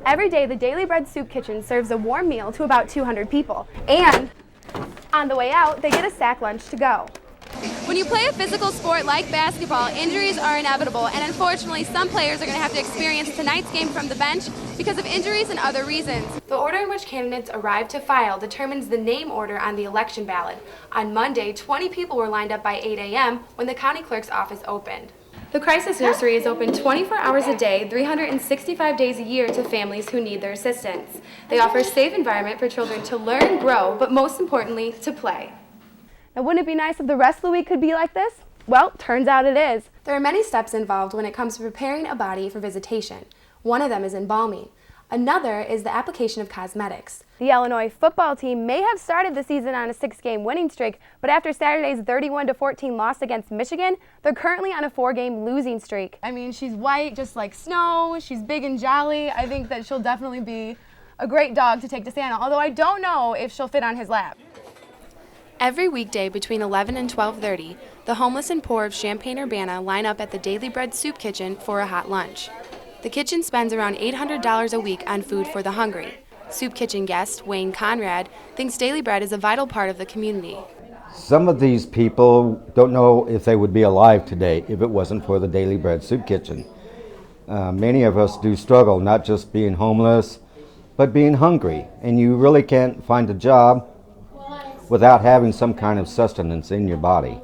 Every day, the Daily Bread Soup Kitchen serves a warm meal to about 200 people. And on the way out, they get a sack lunch to go. When you play a physical sport like basketball, injuries are inevitable, and unfortunately, some players are going to have to experience tonight's game from the bench because of injuries and other reasons. The order in which candidates arrive to file determines the name order on the election ballot. On Monday, 20 people were lined up by 8 a.m. when the county clerk's office opened. The Crisis Nursery is open 24 hours a day, 365 days a year to families who need their assistance. They offer a safe environment for children to learn, grow, but most importantly, to play. Now, wouldn't it be nice if the rest of the week could be like this? Well, turns out it is. There are many steps involved when it comes to preparing a body for visitation. One of them is embalming. Another is the application of cosmetics. The Illinois football team may have started the season on a 6-game winning streak, but after Saturday's 31-14 loss against Michigan, they're currently on a 4-game losing streak. I mean, she's white just like snow, she's big and jolly. I think that she'll definitely be a great dog to take to Santa, although I don't know if she'll fit on his lap. Every weekday between 11 and 12:30, the homeless and poor of Champaign-Urbana line up at the Daily Bread Soup Kitchen for a hot lunch. The kitchen spends around $800 a week on food for the hungry. Soup Kitchen guest Wayne Conrad thinks Daily Bread is a vital part of the community. Some of these people don't know if they would be alive today if it wasn't for the Daily Bread Soup Kitchen. Many of us do struggle, not just being homeless, but being hungry, and you really can't find a job without having some kind of sustenance in your body.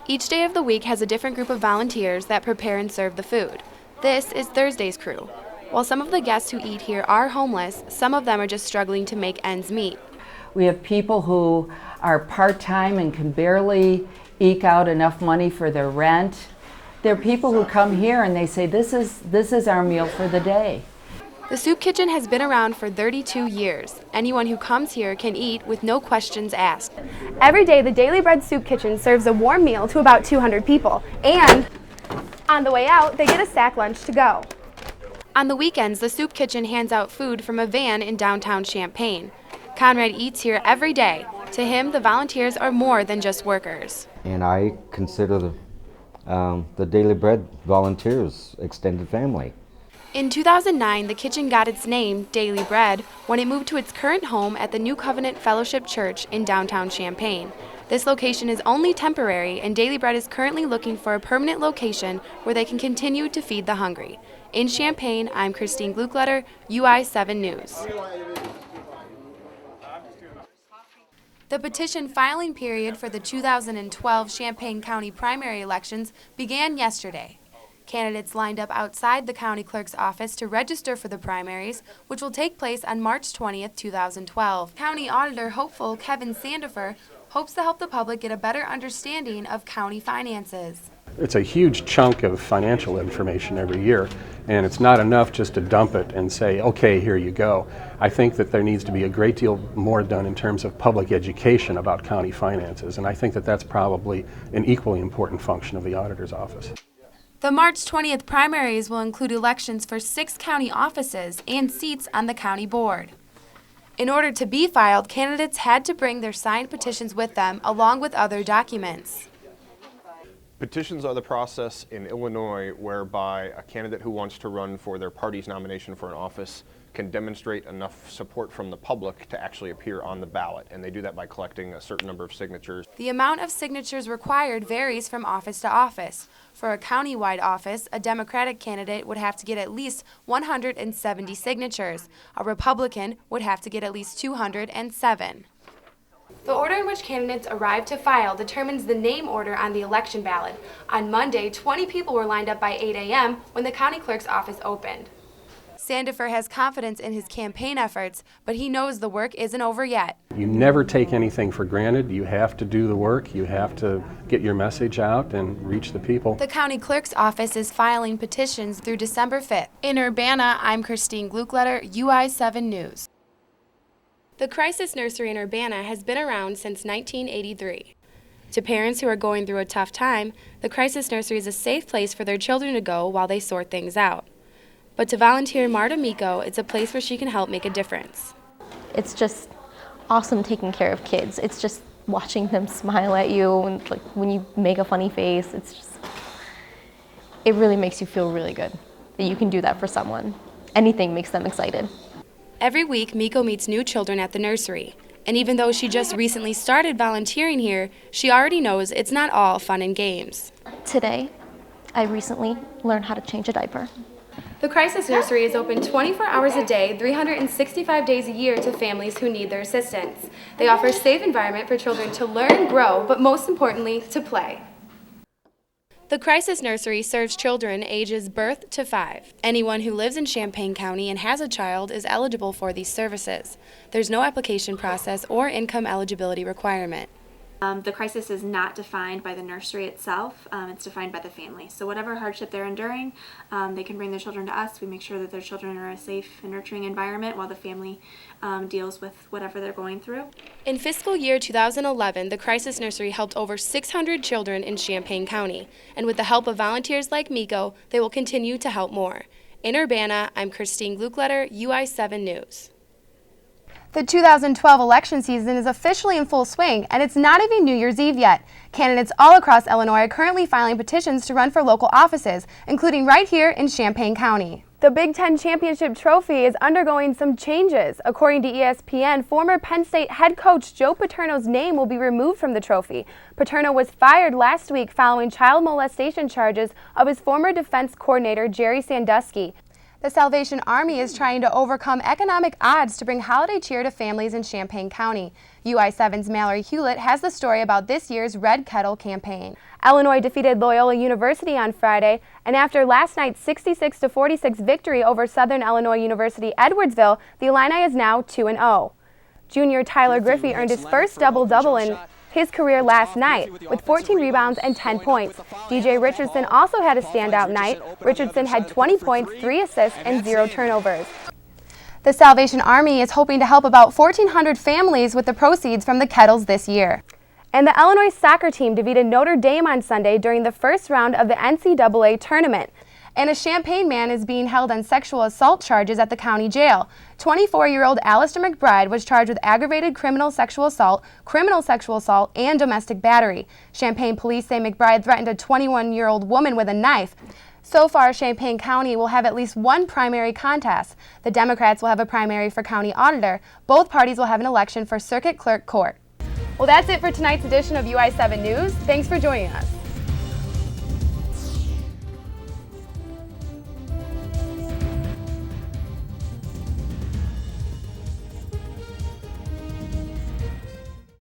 Each day of the week has a different group of volunteers that prepare and serve the food. This is Thursday's crew. While some of the guests who eat here are homeless, some of them are just struggling to make ends meet. We have people who are part-time and can barely eke out enough money for their rent. There are people who come here and they say, this is our meal for the day. The Soup Kitchen has been around for 32 years. Anyone who comes here can eat with no questions asked. Every day, the Daily Bread Soup Kitchen serves a warm meal to about 200 people. And on the way out, they get a sack lunch to go. On the weekends, the Soup Kitchen hands out food from a van in downtown Champaign. Conrad eats here every day. To him, the volunteers are more than just workers. And I consider the Daily Bread volunteers extended family. In 2009, the kitchen got its name, Daily Bread, when it moved to its current home at the New Covenant Fellowship Church in downtown Champaign. This location is only temporary, and Daily Bread is currently looking for a permanent location where they can continue to feed the hungry. In Champaign, I'm Christine Gluckleder, UI7 News. The petition filing period for the 2012 Champaign County primary elections began yesterday. Candidates lined up outside the county clerk's office to register for the primaries, which will take place on March 20th, 2012. County Auditor hopeful Kevin Sandifer hopes to help the public get a better understanding of county finances. It's a huge chunk of financial information every year, and it's not enough just to dump it and say, okay, here you go. I think that there needs to be a great deal more done in terms of public education about county finances, and I think that that's probably an equally important function of the auditor's office. The March 20th primaries will include elections for 6 county offices and seats on the county board. In order to be filed, candidates had to bring their signed petitions with them along with other documents. Petitions are the process in Illinois whereby a candidate who wants to run for their party's nomination for an office can demonstrate enough support from the public to actually appear on the ballot, and they do that by collecting a certain number of signatures. The amount of signatures required varies from office to office. For a county-wide office, a Democratic candidate would have to get at least 170 signatures. A Republican would have to get at least 207. The order in which candidates arrive to file determines the name order on the election ballot. On Monday, 20 people were lined up by 8 a.m. when the county clerk's office opened. Sandifer has confidence in his campaign efforts, but he knows the work isn't over yet. You never take anything for granted. You have to do the work. You have to get your message out and reach the people. The county clerk's office is filing petitions through December 5th. In Urbana, I'm Christine Gluckleder, UI7 News. The Crisis Nursery in Urbana has been around since 1983. To parents who are going through a tough time, the Crisis Nursery is a safe place for their children to go while they sort things out. But to volunteer Marta Miko, it's a place where she can help make a difference. It's just awesome taking care of kids. It's just watching them smile at you, and like when you make a funny face, it really makes you feel really good that you can do that for someone. anything makes them excited. Every week, Miko meets new children at the nursery. And even though she just recently started volunteering here, she already knows it's not all fun and games. Today, I recently learned how to change a diaper. The Crisis Nursery is open 24 hours a day, 365 days a year to families who need their assistance. They offer a safe environment for children to learn, grow, but most importantly, to play. The Crisis Nursery serves children ages birth to 5. Anyone who lives in Champaign County and has a child is eligible for these services. There's no application process or income eligibility requirement. The crisis is not defined by the nursery itself, it's defined by the family. So whatever hardship they're enduring, they can bring their children to us. We make sure that their children are in a safe and nurturing environment while the family deals with whatever they're going through. In fiscal year 2011, the Crisis Nursery helped over 600 children in Champaign County. And with the help of volunteers like Miko, they will continue to help more. In Urbana, I'm Christine Gluckleder, UI7 News. The 2012 election season is officially in full swing, and it's not even New Year's Eve yet. Candidates all across Illinois are currently filing petitions to run for local offices, including right here in Champaign County. The Big Ten Championship Trophy is undergoing some changes. According to ESPN, former Penn State head coach Joe Paterno's name will be removed from the trophy. Paterno was fired last week following child molestation charges of his former defense coordinator Jerry Sandusky. The Salvation Army is trying to overcome economic odds to bring holiday cheer to families in Champaign County. UI7's Mallory Hewlett has the story about this year's Red Kettle campaign. Illinois defeated Loyola University on Friday, and after last night's 66-46 victory over Southern Illinois University Edwardsville, the Illini is now 2-0. Junior Tyler Griffey earned his first double-double in his career last night with 14 rebounds and 10 points. DJ Richardson also had a standout night. Richardson had 20 points, 3 assists, and 0 turnovers. The Salvation Army is hoping to help about 1,400 families with the proceeds from the kettles this year. And the Illinois soccer team defeated Notre Dame on Sunday during the first round of the NCAA tournament. And a Champaign man is being held on sexual assault charges at the county jail. 24-year-old Alistair McBride was charged with aggravated criminal sexual assault, and domestic battery. Champaign police say McBride threatened a 21-year-old woman with a knife. So far, Champaign County will have at least one primary contest. The Democrats will have a primary for county auditor. Both parties will have an election for circuit clerk court. Well, that's it for tonight's edition of UI7 News. Thanks for joining us.